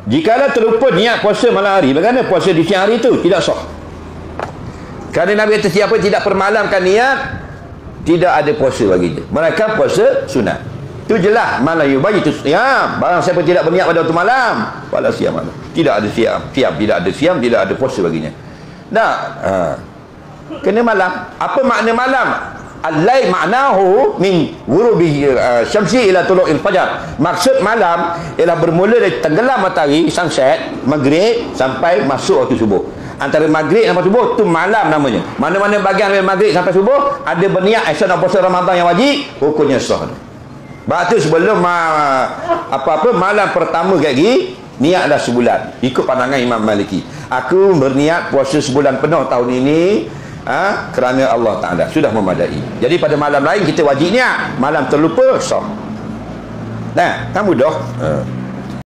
Jikalau terlupa niat puasa malam hari, bagaimana puasa di siang hari itu? Tidak sah. Kerana Nabi kata siapa tidak permalamkan niat, tidak ada puasa baginya. Mereka puasa sunat. Itu jelas. Mana yubayitu siyam. Barang siapa tidak berniat pada waktu malam, wala siyam malam. Tidak ada siyam. Tidak ada siyam, tidak ada puasa baginya. Kena malam. Apa makna malam? Al-lail ma'nahu min ghurubi syamsi ila tulu'il fajar. Maksud malam ialah bermula dari tenggelam matahari, sunset, maghrib sampai masuk waktu subuh. Antara maghrib dan subuh tu malam namanya. Mana-mana bahagian dari maghrib sampai subuh ada berniat esok nak puasa Ramadan yang wajib, hukumnya sah. Sebab tu sebelum apa-apa malam pertama lagi niatlah sebulan. Ikut pandangan Imam Maliki. Aku berniat puasa sebulan penuh tahun ini kerana Allah Ta'ala sudah memadai. Jadi pada malam lain kita wajib niat. Malam terlupa sah. Nah, kan mudah.